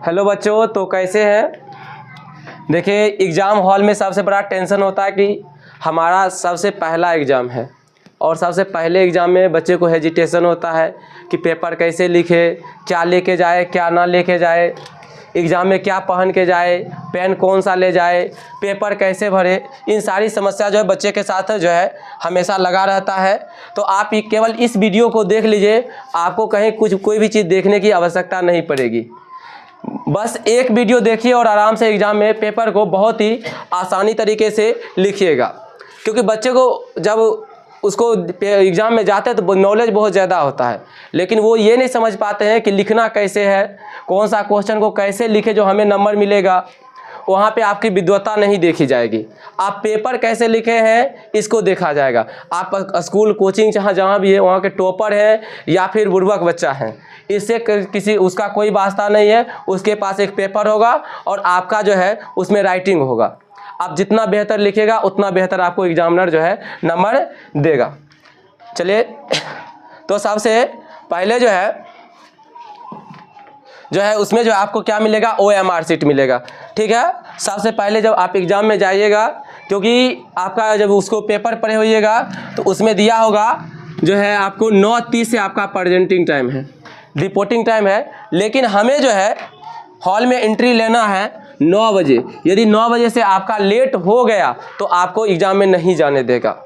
Hello बच्चों, तो कैसे हैं। देखिए, एग्ज़ाम हॉल में सबसे बड़ा टेंशन होता है कि हमारा सबसे पहला एग्ज़ाम है और सबसे पहले एग्ज़ाम में बच्चे को हेजिटेशन होता है कि पेपर कैसे लिखे, क्या लेके जाए, क्या ना लेके जाए, एग्ज़ाम में क्या पहन के जाए, पेन कौन सा ले जाए, पेपर कैसे भरे। इन सारी समस्या जो है बच्चे के साथ जो है हमेशा लगा रहता है। तो आप केवल इस वीडियो को देख लीजिए, आपको कहीं कोई भी चीज़ देखने की आवश्यकता नहीं पड़ेगी। बस एक वीडियो देखिए और आराम से एग्ज़ाम में पेपर को बहुत ही आसानी तरीके से लिखिएगा। क्योंकि बच्चे को जब उसको एग्ज़ाम में जाते हैं तो नॉलेज बहुत ज़्यादा होता है, लेकिन वो ये नहीं समझ पाते हैं कि लिखना कैसे है, कौन सा क्वेश्चन को कैसे लिखे जो हमें नंबर मिलेगा। वहाँ पे आपकी विद्वता नहीं देखी जाएगी, आप पेपर कैसे लिखे हैं इसको देखा जाएगा। आप स्कूल कोचिंग जहाँ भी है वहाँ के टॉपर हैं या फिर बुर्बक बच्चा है, इससे किसी उसका कोई वास्ता नहीं है। उसके पास एक पेपर होगा और आपका जो है उसमें राइटिंग होगा। आप जितना बेहतर लिखेगा उतना बेहतर आपको एग्जामिनर जो है नंबर देगा। चलिए, तो सबसे पहले जो है उसमें जो आपको क्या मिलेगा, OMR शीट मिलेगा। ठीक है, सबसे पहले जब आप एग्ज़ाम में जाइएगा, क्योंकि आपका जब उसको पेपर पढ़े होइएगा तो उसमें दिया होगा जो है आपको 9:30 से आपका प्रेजेंटिंग टाइम है, रिपोर्टिंग टाइम है। लेकिन हमें जो है हॉल में एंट्री लेना है 9 बजे। यदि 9 बजे से आपका लेट हो गया तो आपको एग्ज़ाम में नहीं जाने देगा।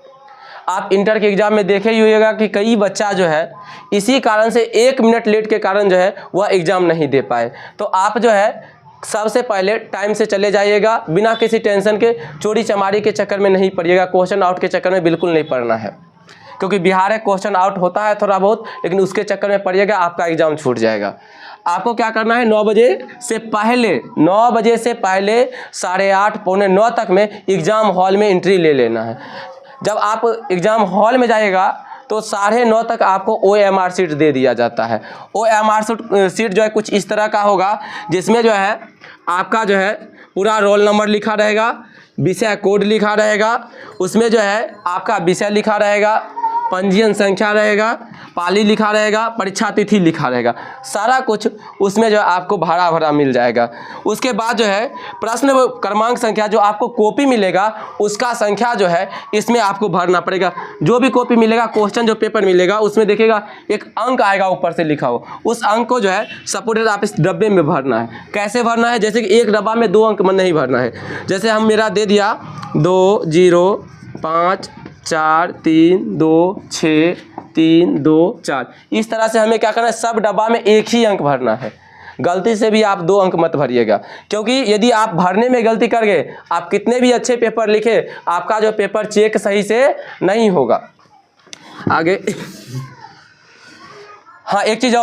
आप इंटर के एग्ज़ाम में देखे ही होइएगा कि कई बच्चा जो है इसी कारण से 1 मिनट लेट के कारण जो है वह एग्ज़ाम नहीं दे पाए। तो आप जो है सबसे पहले टाइम से चले जाइएगा, बिना किसी टेंशन के, चोरी चमारी के चक्कर में नहीं पड़िएगा, क्वेश्चन आउट के चक्कर में बिल्कुल नहीं पड़ना है। क्योंकि बिहार है, क्वेश्चन आउट होता है थोड़ा बहुत, लेकिन उसके चक्कर में पड़िएगा आपका एग्ज़ाम छूट जाएगा। आपको क्या करना है, 9 बजे से पहले 8:30 पौने 9 तक में एग्ज़ाम हॉल में एंट्री ले लेना है। जब आप एग्ज़ाम हॉल में जाइएगा तो 9:30 तक आपको OMR शीट दे दिया जाता है। OMR शीट जो है कुछ इस तरह का होगा, जिसमें जो है आपका जो है पूरा रोल नंबर लिखा रहेगा, विषय कोड लिखा रहेगा, उसमें जो है आपका विषय लिखा रहेगा, पंजीयन संख्या रहेगा, पाली लिखा रहेगा, परीक्षा तिथि लिखा रहेगा, सारा कुछ उसमें जो है आपको भरा भरा मिल जाएगा। उसके बाद जो है प्रश्न क्रमांक संख्या जो आपको कॉपी मिलेगा उसका संख्या जो है इसमें आपको भरना पड़ेगा। जो भी कॉपी मिलेगा, क्वेश्चन जो पेपर मिलेगा उसमें देखिएगा एक अंक आएगा ऊपर से लिखा हो, उस अंक को जो है सपोर्टेड आप इस डब्बे में भरना है। कैसे भरना है, जैसे कि एक डब्बा में 2 अंक नहीं भरना है। जैसे हम मेरा दे दिया 2 0 5 4 3 2 6 3 2 4, इस तरह से हमें क्या करना है, सब डब्बा में एक ही अंक भरना है। गलती से भी आप 2 अंक मत भरिएगा, क्योंकि यदि आप भरने में गलती कर गए, आप कितने भी अच्छे पेपर लिखे, आपका जो पेपर चेक सही से नहीं होगा। आगे हाँ, एक चीज़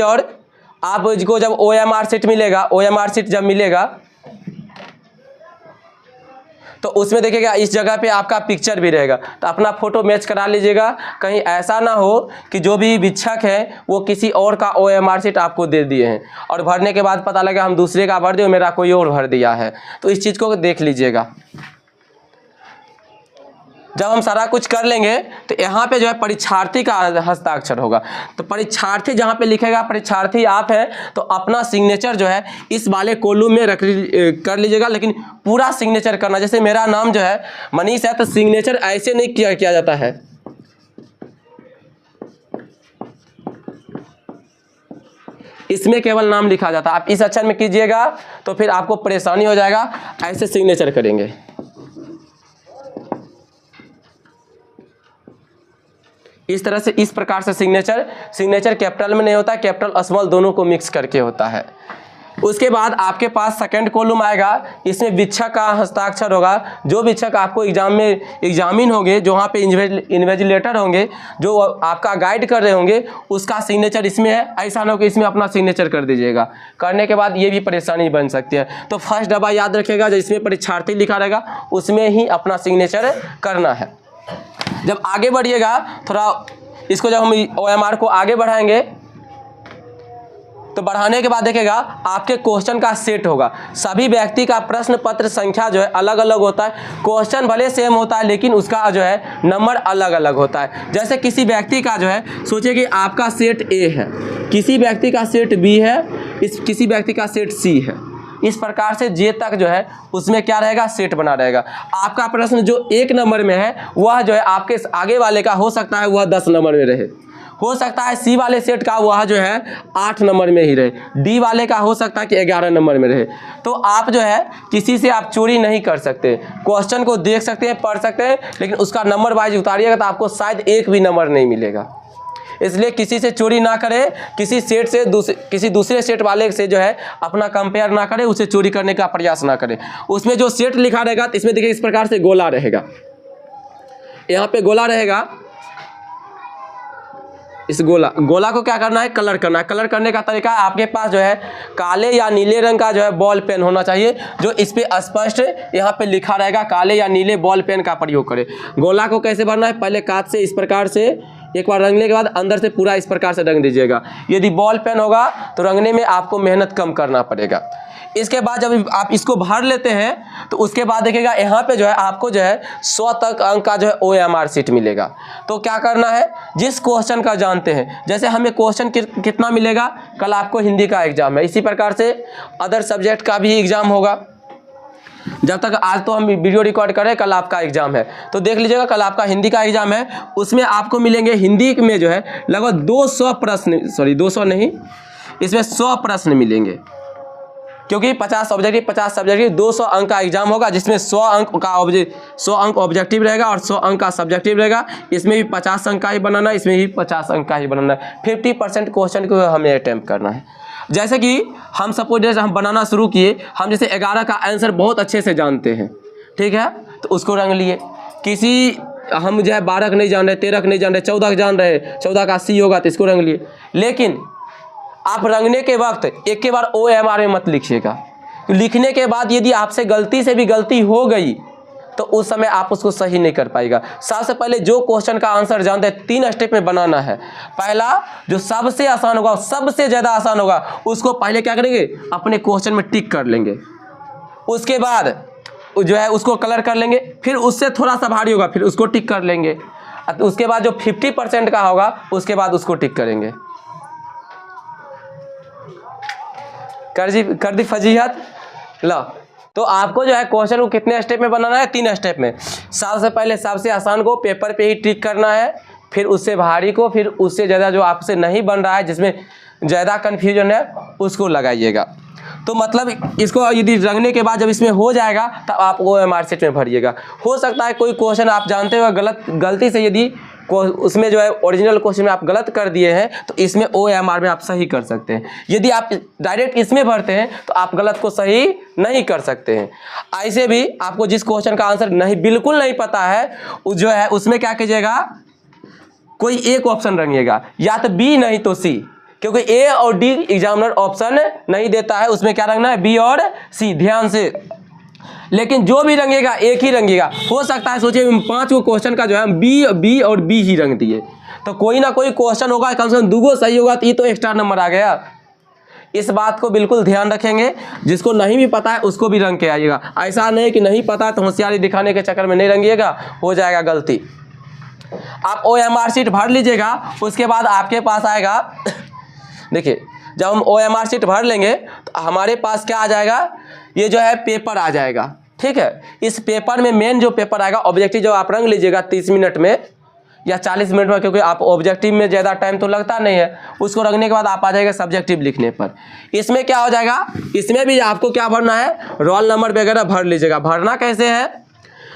और, आपको जब OMR शीट मिलेगा, OMR शीट जब मिलेगा तो उसमें देखिएगा इस जगह पे आपका पिक्चर भी रहेगा, तो अपना फ़ोटो मैच करा लीजिएगा। कहीं ऐसा ना हो कि जो भी वीक्षक है वो किसी और का OMR शीट आपको दे दिए हैं और भरने के बाद पता लगा हम दूसरे का भर दिए, मेरा कोई और भर दिया है। तो इस चीज़ को देख लीजिएगा। जब हम सारा कुछ कर लेंगे तो यहाँ पे जो है परीक्षार्थी का हस्ताक्षर होगा। तो परीक्षार्थी जहाँ पे लिखेगा, परीक्षार्थी आप हैं, तो अपना सिग्नेचर जो है इस वाले कॉलम में कर लीजिएगा। लेकिन पूरा सिग्नेचर करना, जैसे मेरा नाम जो है मनीष है, तो सिग्नेचर ऐसे नहीं किया जाता है, इसमें केवल नाम लिखा जाता है। आप इस अक्षर में कीजिएगा तो फिर आपको परेशानी हो जाएगा, ऐसे सिग्नेचर करेंगे। इस तरह से, इस प्रकार से सिग्नेचर कैपिटल में नहीं होता, कैपिटल स्मॉल दोनों को मिक्स करके होता है। उसके बाद आपके पास सेकंड कॉलम आएगा, इसमें वीक्षक का हस्ताक्षर होगा। जो वीक्षक आपको एग्जाम में एग्जामिन होंगे, जो वहाँ पे इन्विजिलेटर होंगे, जो आपका गाइड कर रहे होंगे, उसका सिग्नेचर इसमें है। ऐसा ना हो कि इसमें अपना सिग्नेचर कर दीजिएगा, करने के बाद ये भी परेशानी बन सकती है। तो फर्स्ट डब्बा याद रखिएगा, जिसमें परीक्षार्थी लिखा रहेगा उसमें ही अपना सिग्नेचर करना है। जब आगे बढ़िएगा थोड़ा, इसको जब हम OMR को आगे बढ़ाएंगे तो बढ़ाने के बाद देखिएगा आपके क्वेश्चन का सेट होगा। सभी व्यक्ति का प्रश्न पत्र संख्या जो है अलग अलग होता है। क्वेश्चन भले सेम होता है लेकिन उसका जो है नंबर अलग अलग होता है। जैसे किसी व्यक्ति का जो है, सोचिए कि आपका सेट ए है, किसी व्यक्ति का सेट बी है, इस किसी व्यक्ति का सेट सी है। इस प्रकार से जे तक जो है उसमें क्या रहेगा, सेट बना रहेगा। आपका प्रश्न जो 1 नंबर में है वह जो है आपके आगे वाले का हो सकता है वह 10 नंबर में रहे, हो सकता है सी वाले सेट का वह जो है 8 नंबर में ही रहे, डी वाले का हो सकता है कि 11 नंबर में रहे। तो आप जो है किसी से आप चोरी नहीं कर सकते, क्वेश्चन को देख सकते हैं, पढ़ सकते हैं, लेकिन उसका नंबर वाइज उतारिएगा तो आपको शायद 1 भी नंबर नहीं मिलेगा। इसलिए किसी से चोरी ना करें, किसी सेट से किसी दूसरे सेट वाले से जो है अपना कंपेयर ना करें, उसे चोरी करने का प्रयास ना करें। उसमें जो सेट लिखा रहेगा तो इसमें देखिए इस प्रकार से गोला रहेगा, यहाँ पे गोला रहेगा। इस गोला को क्या करना है, कलर करना है। कलर करने का तरीका आपके पास जो है काले या नीले रंग का जो है बॉल पेन होना चाहिए, जो इस पे स्पष्ट यहाँ पे लिखा रहेगा, काले या नीले बॉल पेन का प्रयोग करें। गोला को कैसे भरना है, पहले काट से इस प्रकार से एक बार रंगने के बाद अंदर से पूरा इस प्रकार से रंग दीजिएगा। यदि बॉल पेन होगा तो रंगने में आपको मेहनत कम करना पड़ेगा। इसके बाद जब आप इसको भर लेते हैं तो उसके बाद देखिएगा यहाँ पे जो है आपको जो है 100 तक अंक का जो है OMR शीट मिलेगा। तो क्या करना है, जिस क्वेश्चन का जानते हैं, जैसे हमें क्वेश्चन कितना मिलेगा, कल आपको हिंदी का एग्जाम है, इसी प्रकार से अदर सब्जेक्ट का भी एग्जाम होगा। जब तक आज तो हम वीडियो रिकॉर्ड करें, कल आपका एग्जाम है, तो देख लीजिएगा कल आपका हिंदी का एग्जाम है, उसमें आपको मिलेंगे हिंदी में जो है लगभग 200 प्रश्न, सॉरी 200 नहीं, इसमें 100 प्रश्न मिलेंगे, क्योंकि 50 ऑब्जेक्टिव 50 सब्जेक्टिव 200 अंक का एग्जाम होगा, जिसमें 100 अंक ऑब्जेक्टिव रहेगा और 100 अंक का सब्जेक्टिव रहेगा। इसमें भी 50 अंक का ही बनाना है, इसमें भी 50 अंक का ही बनाना है। 50% क्वेश्चन को हमें अटेम्प्ट करना है। जैसे कि हम सपोज जैसे हम बनाना शुरू किए, हम जैसे 11 का आंसर बहुत अच्छे से जानते हैं, ठीक है, तो उसको रंग लिए। किसी हम जो है 12 नहीं जान रहे, 13 नहीं जान रहे, 14 जान रहे, 14 का सी होगा तो इसको रंग लिए। लेकिन आप रंगने के वक्त एक के बार OMR में मत लिखिएगा। लिखने के बाद यदि आपसे गलती से भी गलती हो गई तो उस समय आप उसको सही नहीं कर पाएगा। सबसे पहले जो क्वेश्चन का आंसर जानते हैं 3 स्टेप में बनाना है। पहला जो सबसे आसान होगा, सबसे ज़्यादा आसान होगा, उसको पहले क्या करेंगे, अपने क्वेश्चन में टिक कर लेंगे। उसके बाद जो है उसको कलर कर लेंगे, फिर उससे थोड़ा सा भारी होगा फिर उसको टिक कर लेंगे। उसके बाद जो 50% का होगा उसके बाद उसको टिक करेंगे। कर दी फजीहत। लो, तो आपको जो है क्वेश्चन को कितने स्टेप में बनाना है, 3 स्टेप में। सबसे पहले सबसे आसान को पेपर पे ही टिक करना है, फिर उससे भारी को, फिर उससे ज़्यादा जो आपसे नहीं बन रहा है, जिसमें ज़्यादा कन्फ्यूजन है, उसको लगाइएगा। तो मतलब इसको यदि रंगने के बाद जब इसमें हो जाएगा तब आप OMR शीट में भरिएगा। हो सकता है कोई क्वेश्चन आप जानते हो गलती से यदि उसमें जो है ओरिजिनल क्वेश्चन में आप गलत कर दिए हैं तो इसमें OMR में आप सही कर सकते हैं। यदि आप डायरेक्ट इसमें भरते हैं तो आप गलत को सही नहीं कर सकते हैं। ऐसे भी आपको जिस क्वेश्चन का आंसर बिल्कुल नहीं पता है, जो है उसमें क्या कीजिएगा, कोई एक ऑप्शन रंगिएगा, या तो B नहीं तो C, क्योंकि A और D एग्जामिनर ऑप्शन नहीं देता है, उसमें क्या रंगना है, B और C, ध्यान से। लेकिन जो भी रंगेगा एक ही रंगेगा। हो सकता है सोचिए 5 को क्वेश्चन का जो है B और B ही रंग दिए, तो कोई ना कोई क्वेश्चन होगा, कम से कम 2 सही होगा तो ये तो एक्स्ट्रा नंबर आ गया। इस बात को बिल्कुल ध्यान रखेंगे। जिसको नहीं भी पता है उसको भी रंग के आइएगा। ऐसा नहीं कि नहीं पता तो होशियारी दिखाने के चक्कर में नहीं रंगिएगा, हो जाएगा गलती। आप OMR शीट भर लीजिएगा। उसके बाद आपके पास आएगा, देखिए जब हम OMR शीट भर लेंगे तो हमारे पास क्या आ जाएगा, ये जो है पेपर आ जाएगा, ठीक है। इस पेपर में मेन जो पेपर आएगा ऑब्जेक्टिव, जो आप रंग लीजिएगा 30 मिनट में या 40 मिनट में, क्योंकि आप ऑब्जेक्टिव में ज़्यादा टाइम तो लगता नहीं है। उसको रंगने के बाद आप आ जाएगा सब्जेक्टिव लिखने पर। इसमें क्या हो जाएगा, इसमें भी आपको क्या भरना है, रोल नंबर वगैरह भर लीजिएगा। भरना कैसे है,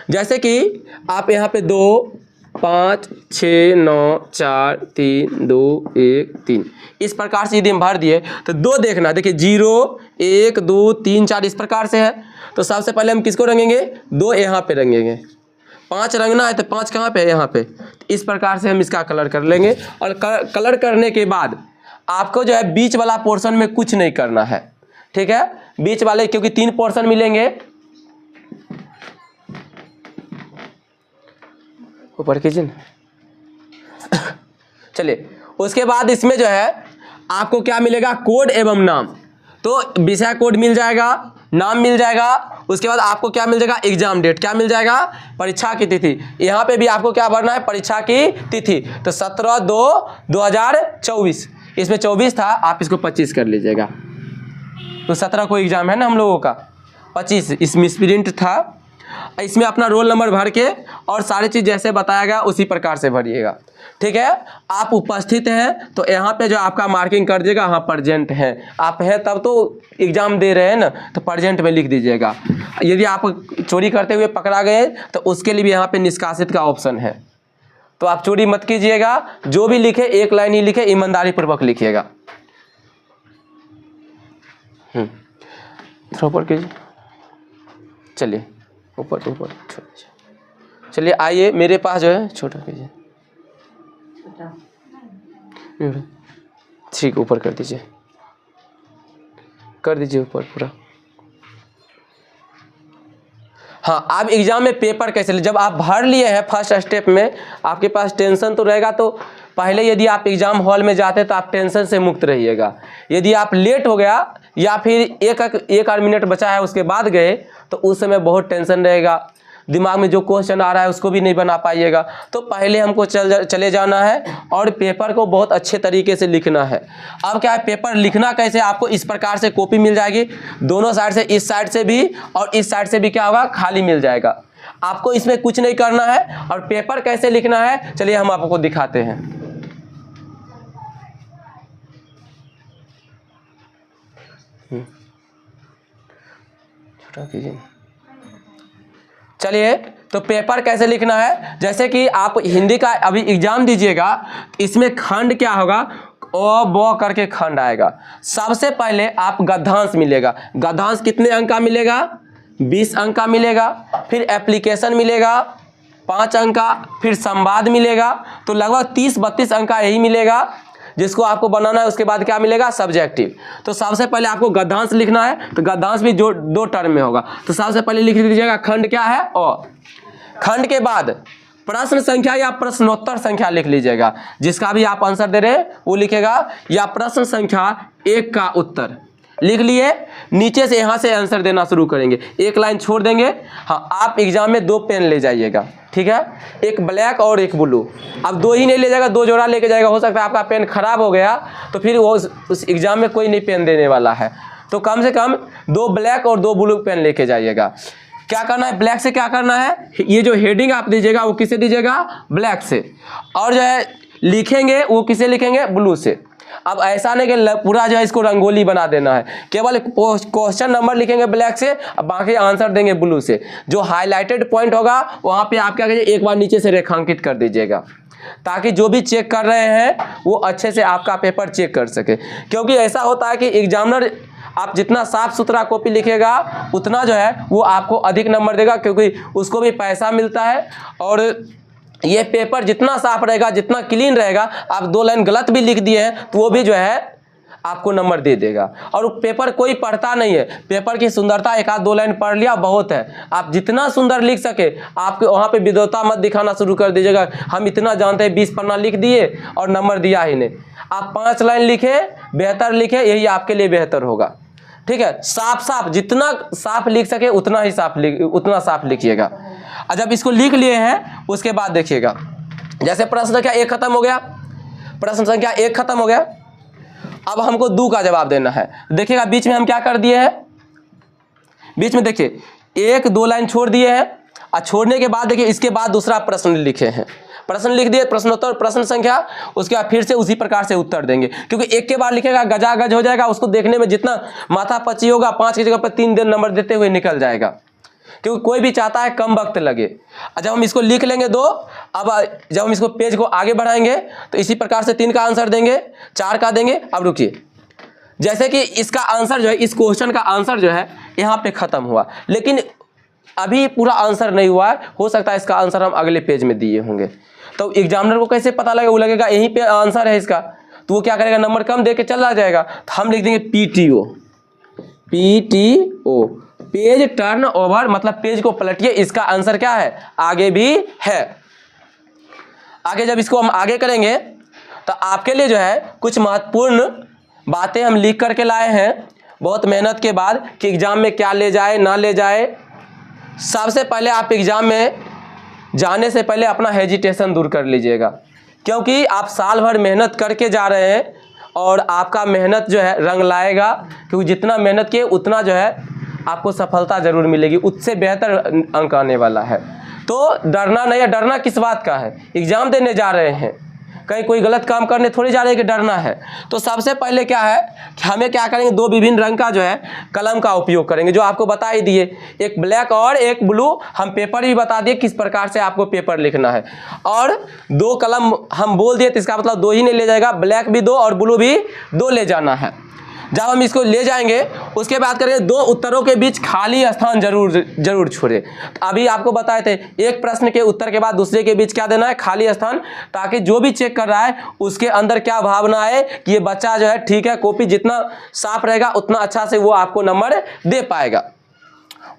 जैसे कि आप यहाँ पे 2, 5, 6, 9, 4, 3, 2, 1, 3 इस प्रकार से यदि हम भर दिए तो 2 देखना, देखिए 0, 1, 2, 3, 4 इस प्रकार से है। तो सबसे पहले हम किसको रंगेंगे, 2 यहाँ पे रंगेंगे। 5 रंगना है तो 5 कहाँ पे है, यहाँ पे। तो इस प्रकार से हम इसका कलर कर लेंगे। और कलर करने के बाद आपको जो है बीच वाला पोर्शन में कुछ नहीं करना है, ठीक है। बीच वाले क्योंकि 3 पोर्शन मिलेंगे, ऊपर कीजिए ना। चलिए, उसके बाद इसमें जो है आपको क्या मिलेगा, कोड एवं नाम। तो विषय कोड मिल जाएगा, नाम मिल जाएगा। उसके बाद आपको क्या मिल जाएगा, एग्जाम डेट क्या मिल जाएगा, परीक्षा की तिथि। यहाँ पे भी आपको क्या भरना है, परीक्षा की तिथि। तो 17/2/2024, इसमें 24 था, आप इसको 25 कर लीजिएगा। तो 17 को एग्ज़ाम है ना हम लोगों का, 25 इसमें स्प्रिंट था। इसमें अपना रोल नंबर भर के और सारी चीज़ जैसे बताया गया उसी प्रकार से भरिएगा, ठीक है। आप उपस्थित हैं तो यहाँ पे जो आपका मार्किंग कर दीजिएगा, हाँ प्रेजेंट हैं, आप हैं तब तो एग्ज़ाम दे रहे हैं ना, तो प्रेजेंट में लिख दीजिएगा। यदि आप चोरी करते हुए पकड़ा गए तो उसके लिए भी यहाँ पे निष्कासित का ऑप्शन है, तो आप चोरी मत कीजिएगा। जो भी लिखे एक लाइन ही लिखे, ईमानदारी पूर्वक लिखिएगा। थोड़ा ऊपर कीजिए, चलिए ऊपर ऊपर, चलिए आइए मेरे पास जो है छोटा कीजिए, ठीक ऊपर कर दीजिए ऊपर पूरा। हाँ, आप एग्जाम में पेपर कैसे ले, जब आप भर लिए हैं फर्स्ट स्टेप में, आपके पास टेंशन तो रहेगा। तो पहले यदि आप एग्जाम हॉल में जाते तो आप टेंशन से मुक्त रहिएगा। यदि आप लेट हो गया या फिर एक आध मिनट बचा है उसके बाद गए तो उस समय बहुत टेंशन रहेगा, दिमाग में जो क्वेश्चन आ रहा है उसको भी नहीं बना पाइएगा। तो पहले हमको चले जाना है और पेपर को बहुत अच्छे तरीके से लिखना है। अब क्या है, पेपर लिखना कैसे, आपको इस प्रकार से कॉपी मिल जाएगी, दोनों साइड से, इस साइड से भी और इस साइड से भी क्या होगा, खाली मिल जाएगा। आपको इसमें कुछ नहीं करना है। और पेपर कैसे लिखना है चलिए हम आपको दिखाते हैं। छोटा कीजिए, चलिए तो पेपर कैसे लिखना है। जैसे कि आप हिंदी का अभी एग्जाम दीजिएगा, इसमें खंड क्या होगा, ओ ब करके खंड आएगा। सबसे पहले आप गद्यांश मिलेगा, गद्यांश कितने अंक का मिलेगा, 20 अंक का मिलेगा। फिर एप्लीकेशन मिलेगा 5 अंक का, फिर संवाद मिलेगा, तो लगभग 30-32 अंक का यही मिलेगा जिसको आपको बनाना है। उसके बाद क्या मिलेगा, सब्जेक्टिव। तो सबसे पहले आपको गद्यांश लिखना है, तो गद्यांश भी जो 2 टर्म में होगा। तो सबसे पहले लिख दीजिएगा खंड क्या है, अ। खंड के बाद प्रश्न संख्या या प्रश्नोत्तर संख्या लिख लीजिएगा, जिसका भी आप आंसर दे रहे हैं वो लिखेगा, या प्रश्न संख्या 1 का उत्तर लिख लिए। नीचे से यहाँ से आंसर देना शुरू करेंगे, एक लाइन छोड़ देंगे। हाँ, आप एग्जाम में 2 पेन ले जाइएगा, ठीक है, एक ब्लैक और एक ब्लू। अब 2 ही नहीं ले जाएगा, 2 जोड़ा लेके जाएगा। हो सकता है आपका पेन खराब हो गया तो फिर वो उस एग्जाम में कोई नहीं पेन देने वाला है। तो कम से कम 2 ब्लैक और 2 ब्लू पेन लेके जाइएगा। क्या करना है, ब्लैक से क्या करना है, ये जो हेडिंग आप दीजिएगा वो किसे दीजिएगा, ब्लैक से। और जो है लिखेंगे वो किसे लिखेंगे, ब्लू से। अब ऐसा नहीं कि पूरा जो है इसको रंगोली बना देना है, केवल क्वेश्चन नंबर लिखेंगे ब्लैक से, अब बाकी आंसर देंगे ब्लू से। जो हाईलाइटेड पॉइंट होगा वहाँ पे आप क्या कीजिए, एक बार नीचे से रेखांकित कर दीजिएगा, ताकि जो भी चेक कर रहे हैं वो अच्छे से आपका पेपर चेक कर सके। क्योंकि ऐसा होता है कि एग्जामिनर आप जितना साफ सुथरा कॉपी लिखेगा उतना जो है वो आपको अधिक नंबर देगा, क्योंकि उसको भी पैसा मिलता है। और ये पेपर जितना साफ रहेगा, जितना क्लीन रहेगा, आप 2 लाइन गलत भी लिख दिए हैं तो वो भी जो है आपको नंबर दे देगा। और पेपर कोई पढ़ता नहीं है, पेपर की सुंदरता 1-2 लाइन पढ़ लिया बहुत है। आप जितना सुंदर लिख सके, आपके वहाँ पे विद्वता मत दिखाना शुरू कर दीजिएगा, हम इतना जानते हैं 20 पन्ना लिख दिए और नंबर दिया ही नहीं। आप 5 लाइन लिखे, बेहतर लिखे, यही आपके लिए बेहतर होगा, ठीक है। साफ जितना साफ लिख सके उतना ही साफ लिखिएगा। और जब इसको लिख लिए हैं उसके बाद देखिएगा, जैसे प्रश्न संख्या 1 खत्म हो गया, प्रश्न संख्या 1 खत्म हो गया। अब हमको 2 का जवाब देना है। देखिएगा बीच में हम क्या कर दिए हैं, बीच में देखिए 1-2 लाइन छोड़ दिए हैं, और छोड़ने के बाद देखिए इसके बाद दूसरा प्रश्न लिखे हैं। प्रश्न लिख दिए, प्रश्नोत्तर प्रश्न संख्या, उसके बाद फिर से उसी प्रकार से उत्तर देंगे। क्योंकि एक के बाद लिखेगा गजागज हो जाएगा, उसको देखने में जितना माथा पची होगा 5 की जगह पर 3 दिन नंबर देते हुए निकल जाएगा, क्योंकि कोई भी चाहता है कम वक्त लगे। जब हम इसको लिख लेंगे 2, अब जब हम इसको पेज को आगे बढ़ाएंगे तो इसी प्रकार से 3 का आंसर देंगे, 4 का देंगे। अब रुकिए, जैसे कि इसका आंसर जो है, इस क्वेश्चन का आंसर जो है यहाँ पे खत्म हुआ, लेकिन अभी पूरा आंसर नहीं हुआ है। हो सकता है इसका आंसर हम अगले पेज में दिए होंगे, तो एग्जामिनर को कैसे पता लगेगा, वो लगेगा यहीं पे आंसर है इसका, तो वो क्या करेगा, नंबर कम दे के चला जाएगा। तो हम लिख देंगे PTO, पेज टर्न ओवर, मतलब पेज को पलटिए, इसका आंसर क्या है, आगे भी है। आगे जब इसको हम आगे करेंगे तो आपके लिए जो है कुछ महत्वपूर्ण बातें हम लिख करके लाए हैं बहुत मेहनत के बाद, कि एग्जाम में क्या ले जाए ना ले जाए। सबसे पहले आप एग्जाम में जाने से पहले अपना हेजिटेशन दूर कर लीजिएगा, क्योंकि आप साल भर मेहनत करके जा रहे हैं और आपका मेहनत जो है रंग लाएगा, क्योंकि जितना मेहनत किए उतना जो है आपको सफलता जरूर मिलेगी, उससे बेहतर अंक आने वाला है। तो डरना नहीं है। डरना किस बात का है? एग्जाम देने जा रहे हैं, कहीं कोई गलत काम करने थोड़ी जा रहे हैं कि डरना है। तो सबसे पहले क्या है कि हमें क्या करेंगे, दो विभिन्न रंग का जो है कलम का उपयोग करेंगे, जो आपको बता ही दिए, एक ब्लैक और एक ब्लू। हम पेपर भी बता दिए किस प्रकार से आपको पेपर लिखना है, और दो कलम हम बोल दिए, तो इसका मतलब दो ही नहीं ले जाएगा, ब्लैक भी दो और ब्लू भी दो ले जाना है। जब हम इसको ले जाएंगे उसके बाद करेंगे दो उत्तरों के बीच खाली स्थान जरूर छोड़े। तो अभी आपको बताए थे, एक प्रश्न के उत्तर के बाद दूसरे के बीच क्या देना है, खाली स्थान, ताकि जो भी चेक कर रहा है उसके अंदर क्या भावना है कि ये बच्चा जो है ठीक है, कॉपी जितना साफ रहेगा उतना अच्छा से वो आपको नंबर दे पाएगा।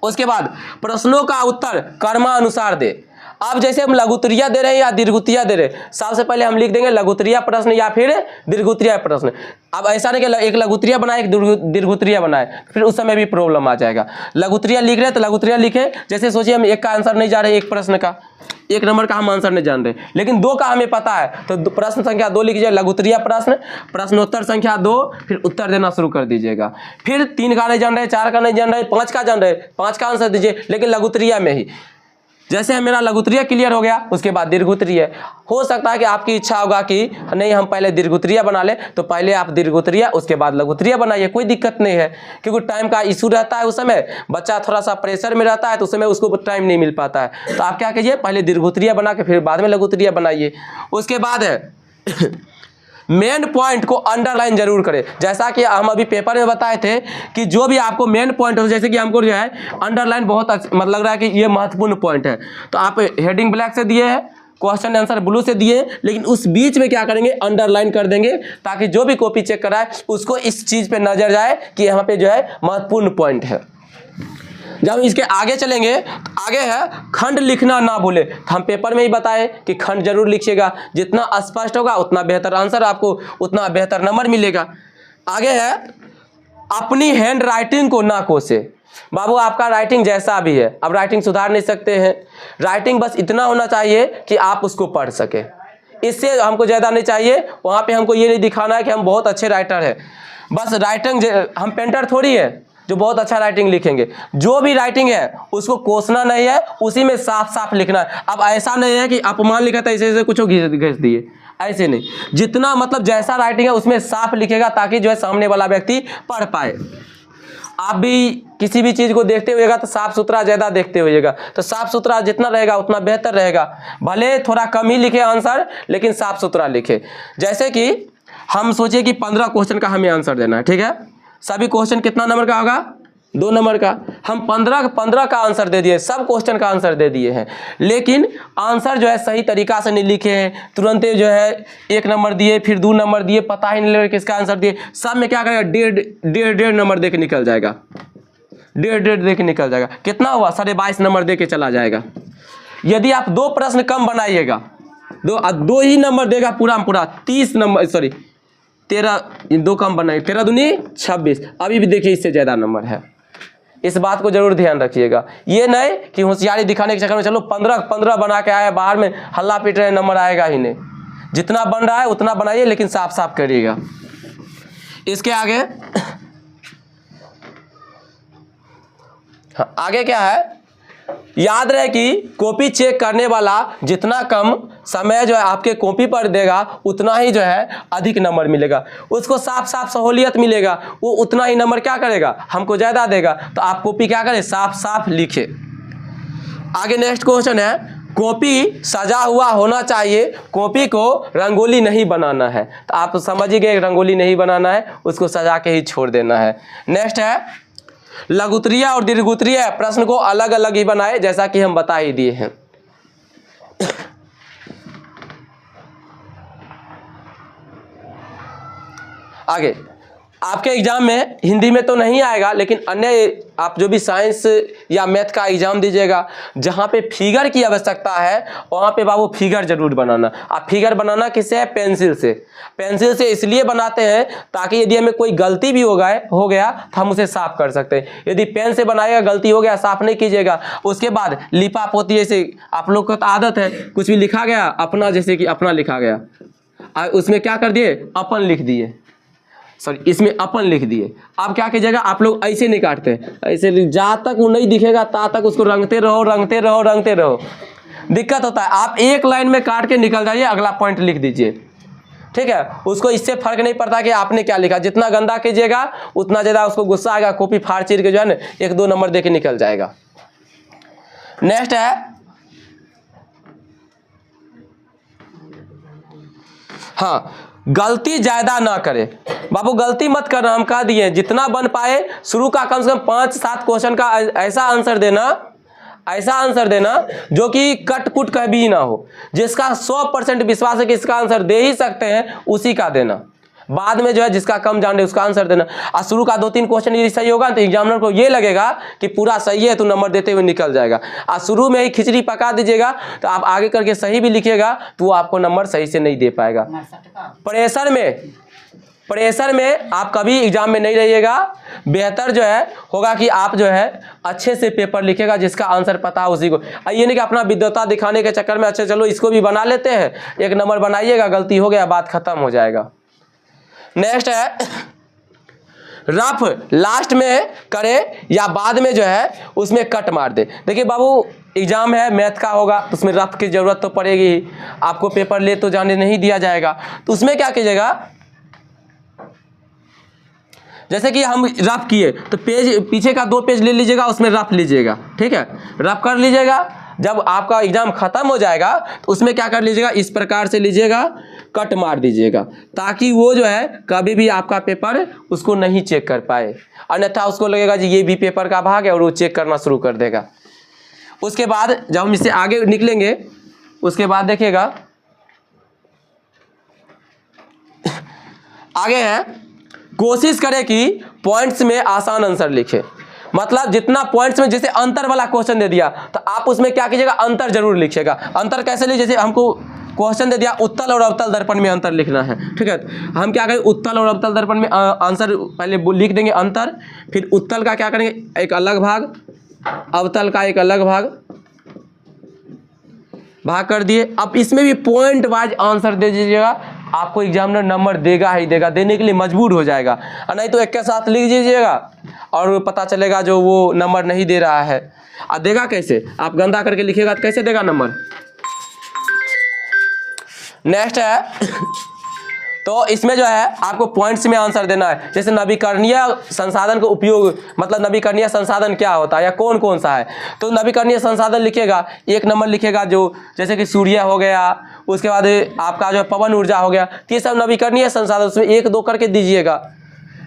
उसके बाद प्रश्नों का उत्तर क्रमानुसार दे। अब जैसे हम लघुत्तरीय दे रहे हैं या दीर्घोत्तरीय दे रहे हैं, सबसे पहले हम लिख देंगे लघुत्तरीय प्रश्न या फिर दीर्घोत्तरीय प्रश्न। अब ऐसा नहीं कि एक लघुत्तरीय बनाए एक दीर्घोत्तरीय बनाए, फिर उस समय भी प्रॉब्लम आ जाएगा। लघुत्तरीय लिख रहे हैं तो लघुत्तरीय लिखे। जैसे सोचिए हम एक का आंसर नहीं जा रहे, एक प्रश्न का, एक नंबर का हम आंसर नहीं जान रहे, लेकिन दो का हमें पता है, तो प्रश्न संख्या 2 लिखिए, लघुत्तरीय प्रश्न, प्रश्नोत्तर संख्या 2, फिर उत्तर देना शुरू कर दीजिएगा। फिर 3 का नहीं जान रहे, 4 का नहीं जान रहे, 5 का जान रहे, 5 का आंसर दीजिए, लेकिन लघुत्तरीय में ही। जैसे मेरा लघुत्तरीय क्लियर हो गया, उसके बाद दीर्घोत्तरीय। हो सकता है कि आपकी इच्छा होगा कि नहीं हम पहले दीर्घोत्तरीय बना ले, तो पहले आप दीर्घोत्तरीय उसके बाद लघुत्तरीय बनाइए, कोई दिक्कत नहीं है, क्योंकि टाइम का इशू रहता है। उस समय बच्चा थोड़ा सा प्रेशर में रहता है, तो उस समय उसको टाइम नहीं मिल पाता है। तो आप क्या कीजिए, पहले दीर्घोत्तरीय बना के फिर बाद में लघुत्तरीय बनाइए। उसके बाद है मेन पॉइंट को अंडरलाइन जरूर करें। जैसा कि हम अभी पेपर में बताए थे कि जो भी आपको मेन पॉइंट हो, जैसे कि हमको जो है अंडरलाइन बहुत मतलब लग रहा है कि ये महत्वपूर्ण पॉइंट है, तो आप हेडिंग ब्लैक से दिए हैं, क्वेश्चन आंसर ब्लू से दिए, लेकिन उस बीच में क्या करेंगे, अंडरलाइन कर देंगे, ताकि जो भी कॉपी चेक कराए उसको इस चीज पे नजर जाए कि यहाँ पे जो है महत्वपूर्ण पॉइंट है। जब इसके आगे चलेंगे तो आगे है खंड लिखना ना भूले। हम पेपर में ही बताए कि खंड जरूर लिखिएगा, जितना स्पष्ट होगा उतना बेहतर आंसर आपको, उतना बेहतर नंबर मिलेगा। आगे है अपनी हैंड राइटिंग को ना कोसे। बाबू आपका राइटिंग जैसा भी है, अब राइटिंग सुधार नहीं सकते हैं, राइटिंग बस इतना होना चाहिए कि आप उसको पढ़ सके, इससे हमको ज़्यादा नहीं चाहिए। वहाँ पे हमको ये नहीं दिखाना है कि हम बहुत अच्छे राइटर हैं, बस राइटिंग, हम पेंटर थोड़ी है जो बहुत अच्छा राइटिंग लिखेंगे। जो भी राइटिंग है उसको कोसना नहीं है, उसी में साफ साफ लिखना है। अब ऐसा नहीं है कि अपमान लिखा था ऐसे ऐसे कुछ घिस दिए, ऐसे नहीं, जितना मतलब जैसा राइटिंग है उसमें साफ लिखेगा, ताकि जो है सामने वाला व्यक्ति पढ़ पाए। आप भी किसी भी चीज़ को देखते हुएगा तो साफ सुथरा ज़्यादा देखते हुएगा, तो साफ सुथरा जितना रहेगा उतना बेहतर रहेगा। भले थोड़ा कम ही लिखे आंसर, लेकिन साफ सुथरा लिखे। जैसे कि हम सोचिए कि 15 क्वेश्चन का हमें आंसर देना है, ठीक है, सभी क्वेश्चन कितना नंबर का होगा, 2 नंबर का। हम 15 का आंसर दे दिए, सब क्वेश्चन का आंसर दे दिए हैं, लेकिन आंसर जो है सही तरीका से नहीं लिखे हैं, तुरंत जो है 1 नंबर दिए, फिर 2 नंबर दिए, पता ही नहीं लगा किसका आंसर दिए। सब में क्या करेगा, डेढ़ नंबर दे के निकल जाएगा, डेढ़ दे के निकल जाएगा। कितना हुआ, 22.5 नंबर दे के चला जाएगा। यदि आप 2 प्रश्न कम बनाइएगा, दो ही नंबर देगा पूरा 30 नंबर, सॉरी 13, 2 कम बनाए, 13 दूनी 26, अभी भी देखिए इससे ज़्यादा नंबर है। इस बात को जरूर ध्यान रखिएगा। ये नहीं कि होशियारी दिखाने के चक्कर में चलो 15 बना के आए, बाहर में हल्ला पीट रहे, नंबर आएगा ही नहीं। जितना बन रहा है उतना बनाइए, लेकिन साफ साफ करिएगा। इसके आगे हाँ, आगे क्या है, याद रहे कि कॉपी चेक करने वाला जितना कम समय जो है आपके कॉपी पर देगा, उतना ही जो है अधिक नंबर मिलेगा, उसको साफ साफ सहूलियत मिलेगा, वो उतना ही नंबर क्या करेगा, हमको ज़्यादा देगा। तो आप कॉपी क्या करें, साफ साफ लिखे। आगे नेक्स्ट क्वेश्चन है, कॉपी सजा हुआ होना चाहिए, कॉपी को रंगोली नहीं बनाना है। तो आप समझ ही गए, रंगोली नहीं बनाना है, उसको सजा के ही छोड़ देना है। नेक्स्ट है लघुत्तरीय और दीर्घोत्तरीय प्रश्न को अलग अलग ही बनाए, जैसा कि हम बता ही दिए हैं। आगे आपके एग्जाम में हिंदी में तो नहीं आएगा, लेकिन अन्य आप जो भी साइंस या मैथ का एग्जाम दीजिएगा, जहाँ पे फिगर की आवश्यकता है वहाँ पे बाबू फिगर जरूर बनाना। आप फिगर बनाना किससे है, पेंसिल से। पेंसिल से इसलिए बनाते हैं ताकि यदि हमें कोई गलती भी हो गया तो हम उसे साफ कर सकते हैं। यदि पेन से बनाएगा, गलती हो गया, साफ नहीं कीजिएगा, उसके बाद लिपा पोती, जैसे आप लोग को तो आदत है, कुछ भी लिखा गया अपना, जैसे कि अपना लिखा गया, उसमें क्या कर दिए, अपन लिख दिए, सॉरी इसमें अपन लिख दिए। अब क्या कीजिएगा, आप लोग ऐसे नहीं काटते, ऐसे जहाँ तक वो नहीं दिखेगा ता तक उसको रंगते रहो रंगते रहो रंगते रहो, दिक्कत होता है। आप एक लाइन में काट के निकल जाइए, अगला पॉइंट लिख दीजिए, ठीक है। उसको इससे फर्क नहीं पड़ता कि आपने क्या लिखा, जितना गंदा कीजिएगा उतना ज़्यादा उसको गुस्सा आएगा, कॉपी फाड़ चीर के जो है ना 1-2 नंबर दे के निकल जाएगा। नेक्स्ट है, हाँ, गलती ज्यादा ना करे। बाबू गलती मत करना, हम कह दिए जितना बन पाए शुरू का कम से कम 5-7 क्वेश्चन का ऐसा आंसर देना जो कि कट कुट कह भी ना हो, जिसका 100% विश्वास है कि इसका आंसर दे ही सकते हैं उसी का देना। बाद में जो है जिसका कम जान रहे उसका आंसर देना। और शुरू का 2-3 क्वेश्चन यदि सही होगा तो एग्जामिनर को ये लगेगा कि पूरा सही है तो नंबर देते हुए निकल जाएगा। और शुरू में ही खिचड़ी पका दीजिएगा तो आप आगे करके सही भी लिखिएगा तो वो आपको नंबर सही से नहीं दे पाएगा। प्रेशर में आप कभी एग्जाम में नहीं रहिएगा। बेहतर जो है होगा कि आप जो है अच्छे से पेपर लिखेगा, जिसका आंसर पता है उसी को। ये नहीं कि अपना विद्वता दिखाने के चक्कर में अच्छा चलो इसको भी बना लेते हैं, 1 नंबर बनाइएगा, गलती हो गया बात खत्म हो जाएगा। नेक्स्ट है, रफ लास्ट में करे या बाद में जो है उसमें कट मार दे। देखिए बाबू एग्जाम है मैथ का होगा तो उसमें रफ की जरूरत तो पड़ेगी ही, आपको पेपर ले तो जाने नहीं दिया जाएगा। तो उसमें क्या कीजिएगा, जैसे कि हम रफ किए तो पेज पीछे का 2 पेज ले लीजिएगा, उसमें रफ लीजिएगा, ठीक है, रफ कर लीजिएगा। जब आपका एग्जाम खत्म हो जाएगा तो उसमें क्या कर लीजिएगा, इस प्रकार से लीजिएगा, कट मार दीजिएगा, ताकि वो जो है कभी भी आपका पेपर उसको नहीं चेक कर पाए। अन्यथा उसको लगेगा जी ये भी पेपर का भाग है और वो चेक करना शुरू कर देगा। उसके बाद जब हम इससे आगे निकलेंगे उसके बाद देखिएगा आगे है, कोशिश करें कि पॉइंट्स में आसान आंसर लिखे। मतलब जितना पॉइंट्स में, जैसे अंतर वाला क्वेश्चन दे दिया तो आप उसमें क्या कीजिएगा, अंतर जरूर लिखिएगा। अंतर कैसे लिखिए, जैसे हमको क्वेश्चन दे दिया उत्तल और अवतल दर्पण में अंतर लिखना है, ठीक है, हम क्या करें, उत्तल और अवतल दर्पण में आंसर पहले लिख देंगे अंतर, फिर उत्तल का क्या करेंगे एक अलग भाग, अवतल का एक अलग भाग कर दिए। अब इसमें भी पॉइंट वाइज आंसर दे दीजिएगा, आपको एग्जामिनर नंबर देगा ही देगा, देने के लिए मजबूर हो जाएगा। और नहीं तो एक के साथ लिख दीजिएगा और पता चलेगा जो वो नंबर नहीं दे रहा है। और देगा कैसे, आप गंदा करके लिखिएगा तो कैसे देगा नंबर। नेक्स्ट है तो इसमें जो है आपको पॉइंट्स में आंसर देना है। जैसे नवीकरणीय संसाधन का उपयोग, मतलब नवीकरणीय संसाधन क्या होता है या कौन कौन सा है, तो नवीकरणीय संसाधन लिखिएगा, 1 नंबर लिखिएगा, जो जैसे कि सूर्य हो गया, उसके बाद आपका जो पवन ऊर्जा हो गया, तो ये सब नवीकरणीय संसाधन, उसमें 1-2 करके दीजिएगा।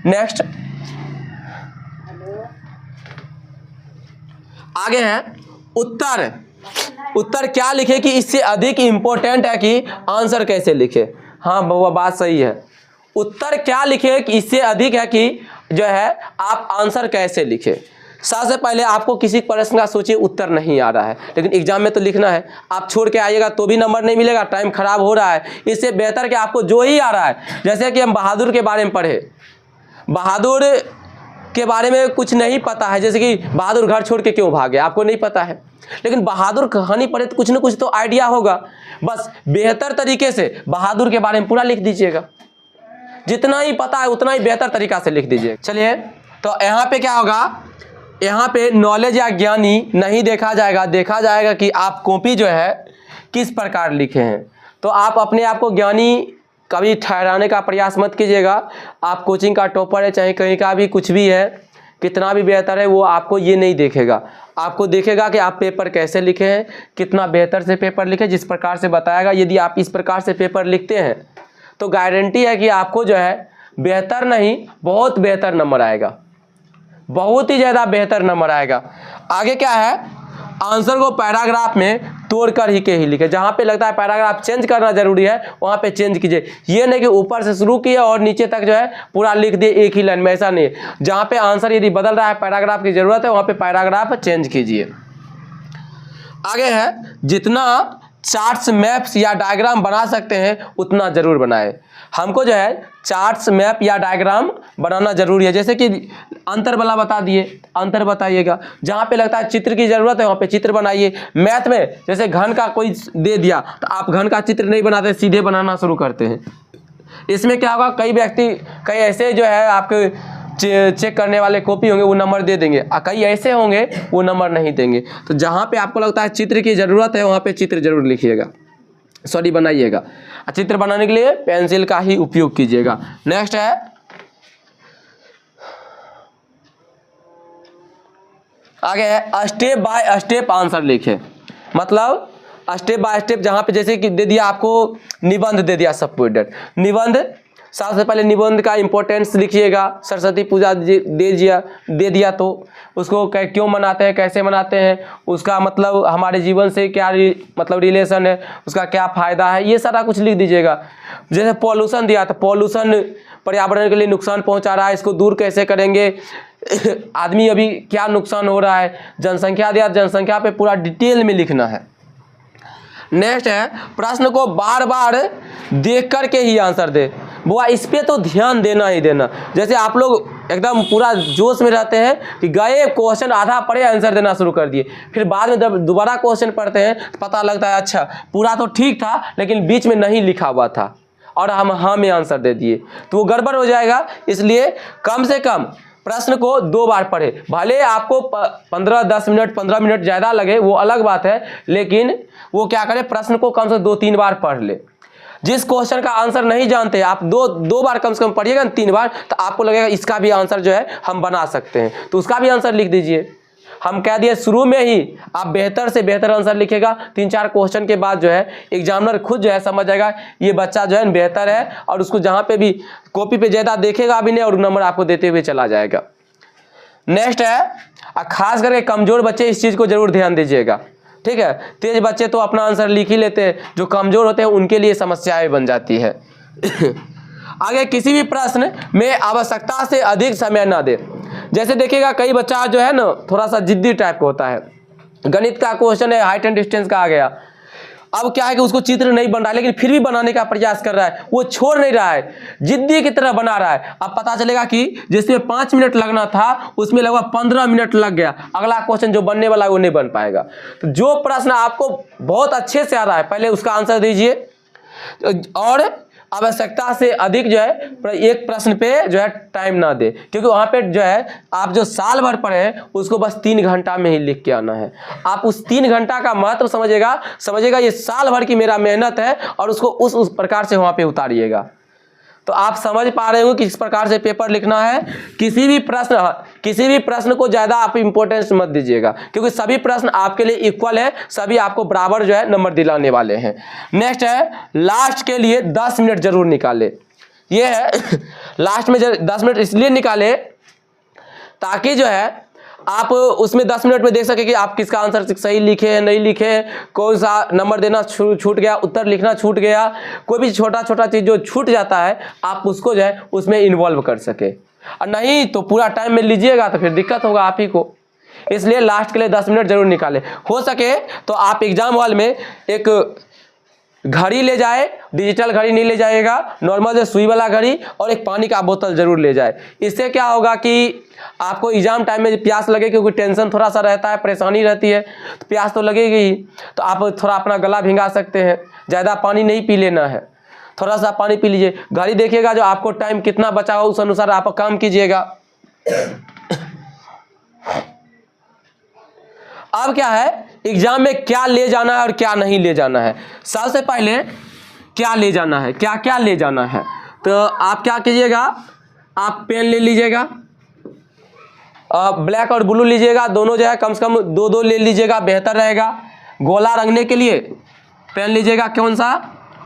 नेक्स्ट आगे है उत्तर क्या लिखे कि इससे अधिक इंपॉर्टेंट है कि आंसर कैसे लिखे। हाँ वो बात सही है, उत्तर क्या लिखे कि इससे अधिक है कि जो है आप आंसर कैसे लिखे। सबसे पहले आपको किसी प्रश्न का सोचिए उत्तर नहीं आ रहा है, लेकिन एग्जाम में तो लिखना है, आप छोड़ के आइएगा तो भी नंबर नहीं मिलेगा, टाइम खराब हो रहा है। इससे बेहतर कि आपको जो ही आ रहा है, जैसे कि हम बहादुर के बारे में पढ़े, बहादुर के बारे में कुछ नहीं पता है, जैसे कि बहादुर घर छोड़ के क्यों भागे आपको नहीं पता है, लेकिन बहादुर कहानी पढ़े तो कुछ न कुछ तो आइडिया होगा। बस बेहतर तरीके से बहादुर के बारे में पूरा लिख दीजिएगा, जितना ही पता है उतना ही बेहतर तरीका से लिख दीजिएगा। चलिए तो यहाँ पे क्या होगा, यहाँ पे नॉलेज या ज्ञानी नहीं देखा जाएगा, देखा जाएगा कि आप कॉपी जो है किस प्रकार लिखे हैं। तो आप अपने आप को ज्ञानी कभी ठहराने का प्रयास मत कीजिएगा। आप कोचिंग का टॉपर है, चाहे कहीं का भी कुछ भी है, कितना भी बेहतर है, वो आपको ये नहीं देखेगा, आपको देखेगा कि आप पेपर कैसे लिखे हैं, कितना बेहतर से पेपर लिखे, जिस प्रकार से बताएगा। यदि आप इस प्रकार से पेपर लिखते हैं तो गारंटी है कि आपको जो है बेहतर नहीं बहुत बेहतर नंबर आएगा, बहुत ही ज़्यादा बेहतर नंबर आएगा। आगे क्या है, आंसर को पैराग्राफ में तोड़ कर ही के ही लिखे। जहाँ पे लगता है पैराग्राफ चेंज करना जरूरी है वहाँ पे चेंज कीजिए। ये नहीं कि ऊपर से शुरू किया और नीचे तक जो है पूरा लिख दिए एक ही लाइन में, ऐसा नहीं है। जहाँ पे आंसर यदि बदल रहा है, पैराग्राफ की जरूरत है, वहाँ पे पैराग्राफ चेंज कीजिए। आगे है, जितना चार्ट्स मैप्स या डायग्राम बना सकते हैं उतना ज़रूर बनाए। हमको जो है चार्ट्स मैप या डायग्राम बनाना जरूरी है। जैसे कि अंतर वाला बता दिए, अंतर बताइएगा। जहाँ पे लगता है चित्र की ज़रूरत है वहाँ पे चित्र बनाइए। मैथ में जैसे घन का कोई दे दिया तो आप घन का चित्र नहीं बनाते, सीधे बनाना शुरू करते हैं। इसमें क्या होगा, कई ऐसे जो है आपके चेक करने वाले कॉपी होंगे वो नंबर दे देंगे, और कई ऐसे होंगे वो नंबर नहीं देंगे। तो जहाँ पे आपको लगता है चित्र की ज़रूरत है वहाँ पे चित्र जरूर लिखिएगा, सॉरी बनाइएगा। चित्र बनाने के लिए पेंसिल का ही उपयोग कीजिएगा। नेक्स्ट है आगे है स्टेप बाय स्टेप आंसर लिखे। मतलब स्टेप बाय स्टेप, जहाँ पे जैसे कि दे दिया आपको निबंध दे दिया सपोर्टेड निबंध, सबसे पहले निबंध का इम्पोर्टेंस लिखिएगा। सरस्वती पूजा दे दिया तो उसको क्यों मनाते हैं, कैसे मनाते हैं, उसका मतलब हमारे जीवन से क्या मतलब रिलेशन है, उसका क्या फ़ायदा है, ये सारा कुछ लिख दीजिएगा। जैसे पॉल्यूशन दिया तो पॉल्यूशन पर्यावरण के लिए नुकसान पहुंचा रहा है, इसको दूर कैसे करेंगे, आदमी अभी क्या नुकसान हो रहा है। जनसंख्या दिया, जनसंख्या पे पूरा डिटेल में लिखना है। नेक्स्ट है प्रश्न को बार बार देख कर के ही आंसर दे। बुआ इस पे तो ध्यान देना ही देना। जैसे आप लोग एकदम पूरा जोश में रहते हैं कि गए क्वेश्चन आधा पढ़े आंसर देना शुरू कर दिए, फिर बाद में जब दोबारा क्वेश्चन पढ़ते हैं तो पता लगता है अच्छा पूरा तो ठीक था लेकिन बीच में नहीं लिखा हुआ था और हम हाँ में आंसर दे दिए, तो वो गड़बड़ हो जाएगा। इसलिए कम से कम प्रश्न को 2 बार पढ़े। भले आपको 10 मिनट 15 मिनट ज़्यादा लगे वो अलग बात है, लेकिन वो क्या करे प्रश्न को कम से 2-3 बार पढ़ ले। जिस क्वेश्चन का आंसर नहीं जानते आप दो बार कम से कम पढ़िएगा, 3 बार, तो आपको लगेगा इसका भी आंसर जो है हम बना सकते हैं, तो उसका भी आंसर लिख दीजिए। हम कह दिए शुरू में ही आप बेहतर से बेहतर आंसर लिखेगा, 3-4 क्वेश्चन के बाद जो है एग्जामिनर खुद जो है समझ जाएगा ये बच्चा जो है बेहतर है, और उसको जहाँ पे भी कॉपी पे ज़्यादा देखेगा भी नहीं और नंबर आपको देते हुए चला जाएगा। नेक्स्ट है खास करके कमज़ोर बच्चे इस चीज़ को जरूर ध्यान दीजिएगा, ठीक है। तेज बच्चे तो अपना आंसर लिख ही लेते हैं, जो कमज़ोर होते हैं उनके लिए समस्याएं बन जाती है। आगे किसी भी प्रश्न में आवश्यकता से अधिक समय ना दे। जैसे देखिएगा कई बच्चा जो है ना थोड़ा सा जिद्दी टाइप का होता है, गणित का क्वेश्चन है, हाइट एंड डिस्टेंस का आ गया, अब क्या है कि उसको चित्र नहीं बन रहा है लेकिन फिर भी बनाने का प्रयास कर रहा है, वो छोड़ नहीं रहा है, जिद्दी की तरह बना रहा है। अब पता चलेगा कि जिसमें 5 मिनट लगना था उसमें लगभग 15 मिनट लग गया, अगला क्वेश्चन जो बनने वाला है वो नहीं बन पाएगा। तो जो प्रश्न आपको बहुत अच्छे से आ रहा है पहले उसका आंसर दीजिए, और आवश्यकता से अधिक जो है एक प्रश्न पे जो है टाइम ना दे, क्योंकि वहाँ पे जो है आप जो साल भर पढ़े हैं उसको बस 3 घंटा में ही लिख के आना है। आप उस 3 घंटा का महत्व समझिएगा ये साल भर की मेरा मेहनत है, और उसको उस प्रकार से वहाँ पे उतारिएगा। तो आप समझ पा रहे हो कि किस प्रकार से पेपर लिखना है। किसी भी प्रश्न को ज़्यादा आप इम्पोर्टेंस मत दीजिएगा, क्योंकि सभी प्रश्न आपके लिए इक्वल है, सभी आपको बराबर जो है नंबर दिलाने वाले हैं। नेक्स्ट है लास्ट के लिए 10 मिनट जरूर निकाले। ये है लास्ट में 10 मिनट इसलिए निकाले ताकि जो है आप उसमें 10 मिनट में देख सके कि आप किसका आंसर सही लिखे हैं नहीं लिखे हैं, कौन सा नंबर देना छूट गया, उत्तर लिखना छूट गया, कोई भी छोटा छोटा चीज़ जो छूट जाता है आप उसको जो है उसमें इन्वॉल्व कर सके। और नहीं तो पूरा टाइम में लीजिएगा तो फिर दिक्कत होगा आप ही को। इसलिए लास्ट के लिए 10 मिनट जरूर निकालें। हो सके तो आप एग्जाम हॉल में एक घड़ी ले जाए, डिजिटल घड़ी नहीं ले जाएगा, नॉर्मल जो सुई वाला घड़ी, और एक पानी का बोतल जरूर ले जाए। इससे क्या होगा कि आपको एग्जाम टाइम में प्यास लगे, क्योंकि टेंशन थोड़ा सा रहता है, परेशानी रहती है, तो प्यास तो लगेगी ही, तो आप थोड़ा अपना गला भिंगा सकते हैं। ज़्यादा पानी नहीं पी लेना है, थोड़ा सा पानी पी लीजिए। घड़ी देखिएगा जो आपको टाइम कितना बचा हो उस अनुसार आप काम कीजिएगा। अब क्या है एग्जाम में क्या ले जाना है और क्या नहीं ले जाना है। सबसे पहले क्या ले जाना है, क्या क्या ले जाना है, तो आप क्या कीजिएगा, आप पेन ले लीजिएगा, ब्लैक और ब्लू लीजिएगा, दोनों जो है कम से कम 2-2 ले लीजिएगा, बेहतर रहेगा। गोला रंगने के लिए पेन लीजिएगा, कौन सा,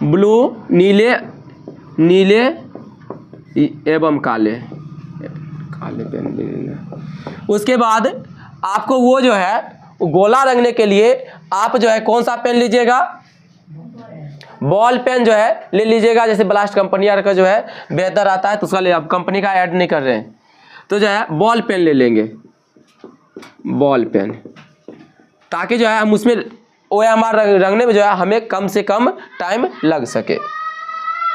ब्लू, नीले एवं काले पेन लेना। उसके बाद आपको वो जो है गोला रंगने के लिए आप जो है कौन सा पेन लीजिएगा, बॉल पेन जो है ले लीजिएगा। जैसे ब्लास्ट कंपनी का जो है बेहतर आता है, तो उसका ले, आप कंपनी का ऐड नहीं कर रहे हैं तो जो है बॉल पेन ले लेंगे, बॉल पेन, ताकि जो है हम उसमें OMR रंगने में जो है हमें कम से कम टाइम लग सके।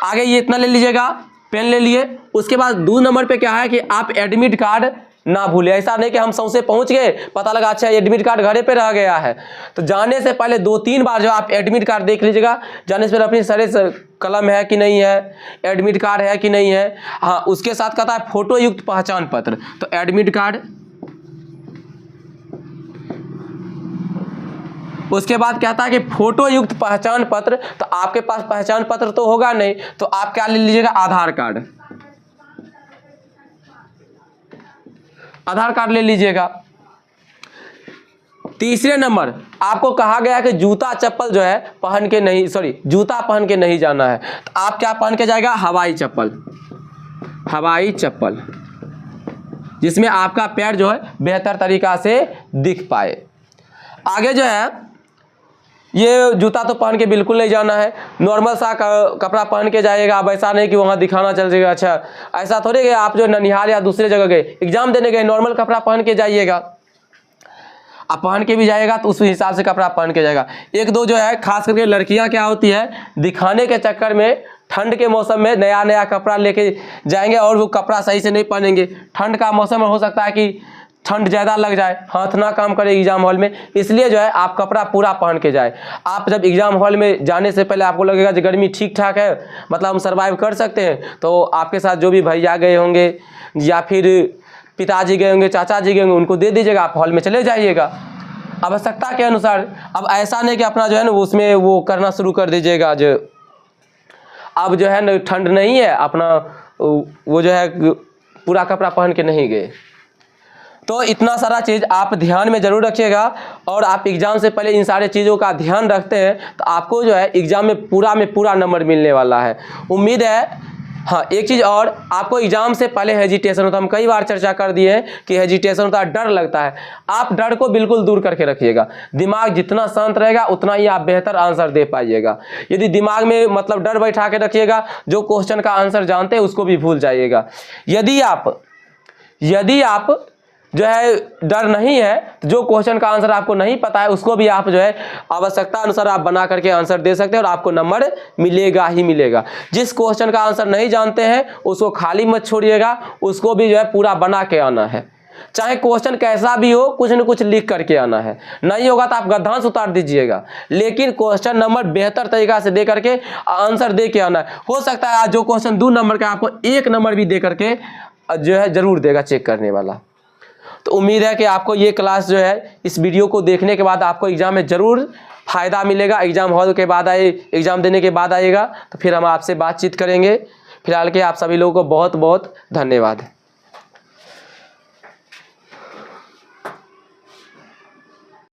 आगे ये इतना ले लीजिएगा, पेन ले लिए। उसके बाद 2 नंबर पे क्या है कि आप एडमिट कार्ड ना भूले। ऐसा नहीं कि हम सौंसे पहुंच गए, पता लगा अच्छा एडमिट कार्ड घरे पे रह गया है। तो जाने से पहले 2-3 बार जो आप एडमिट कार्ड देख लीजिएगा, जाने से पहले अपनी सारे कलम है कि नहीं है, एडमिट कार्ड है कि नहीं है। हाँ, उसके साथ कहता है फोटो युक्त पहचान पत्र। तो एडमिट कार्ड, उसके बाद कहता है कि फोटो युक्त पहचान पत्र। तो आपके पास पहचान पत्र तो होगा नहीं, तो आप क्या ले लीजिएगा, आधार कार्ड। आधार कार्ड ले लीजिएगा। तीसरे नंबर आपको कहा गया कि जूता चप्पल जो है पहन के नहीं, जूता पहन के नहीं जाना है। तो आप क्या पहन के जाएगा, हवाई चप्पल। हवाई चप्पल जिसमें आपका पैर जो है बेहतर तरीका से दिख पाए। आगे जो है, ये जूता तो पहन के बिल्कुल नहीं जाना है, नॉर्मल सा कपड़ा पहन के जाइएगा। अब ऐसा नहीं कि वहाँ दिखाना चल जाएगा। अच्छा, ऐसा थोड़ी कि आप जो ननिहाल या दूसरे जगह गए एग्जाम देने गए, नॉर्मल कपड़ा पहन के जाइएगा। आप पहन के भी जाएगा तो उस हिसाब से कपड़ा पहन के जाएगा। एक दो जो है खास करके लड़कियाँ क्या होती है, दिखाने के चक्कर में ठंड के मौसम में नया नया कपड़ा लेके जाएंगे और वो कपड़ा सही से नहीं पहनेंगे। ठंड का मौसम में हो सकता है कि ठंड ज़्यादा लग जाए, हाथ ना काम करे एग्जाम हॉल में, इसलिए जो है आप कपड़ा पूरा पहन के जाए। आप जब एग्जाम हॉल में जाने से पहले आपको लगेगा कि गर्मी ठीक ठाक है, मतलब हम सर्वाइव कर सकते हैं, तो आपके साथ जो भी भैया गए होंगे या फिर पिताजी गए होंगे, चाचा जी गए होंगे, उनको दे दीजिएगा, आप हॉल में चले जाइएगा आवश्यकता के अनुसार। अब ऐसा नहीं कि अपना जो है ना उसमें वो करना शुरू कर दीजिएगा, जो अब जो है ना ठंड नहीं है, अपना वो जो है पूरा कपड़ा पहन के नहीं गए। तो इतना सारा चीज़ आप ध्यान में ज़रूर रखिएगा। और आप एग्ज़ाम से पहले इन सारे चीज़ों का ध्यान रखते हैं तो आपको जो है एग्ज़ाम में पूरा नंबर मिलने वाला है, उम्मीद है। हाँ, एक चीज़ और, आपको एग्ज़ाम से पहले हेजिटेशन होता है, हम कई बार चर्चा कर दिए हैं कि हेजिटेशन होता है, डर लगता है। आप डर को बिल्कुल दूर करके रखिएगा। दिमाग जितना शांत रहेगा उतना ही आप बेहतर आंसर दे पाइएगा। यदि दिमाग में मतलब डर बैठा के रखिएगा, जो क्वेश्चन का आंसर जानते हैं उसको भी भूल जाइएगा। यदि आप जो है डर नहीं है, तो जो क्वेश्चन का आंसर आपको नहीं पता है उसको भी आप जो है आवश्यकता अनुसार आप बना करके आंसर दे सकते हैं और आपको नंबर मिलेगा ही मिलेगा। जिस क्वेश्चन का आंसर नहीं जानते हैं उसको खाली मत छोड़िएगा, उसको भी जो है पूरा बना के आना है। चाहे क्वेश्चन कैसा भी हो, कुछ न कुछ लिख करके आना है। नहीं होगा तो आप गद्दांश उतार दीजिएगा, लेकिन क्वेश्चन नंबर बेहतर तरीका से दे करके आंसर दे के आना है। हो सकता है आज जो क्वेश्चन 2 नंबर का आपको 1 नंबर भी दे करके जो है जरूर देगा चेक करने वाला। तो उम्मीद है कि आपको ये क्लास जो है, इस वीडियो को देखने के बाद आपको एग्जाम में ज़रूर फ़ायदा मिलेगा। एग्जाम हॉल के बाद एग्जाम देने के बाद आइएगा तो फिर हम आपसे बातचीत करेंगे। फिलहाल के आप सभी लोगों को बहुत बहुत धन्यवाद।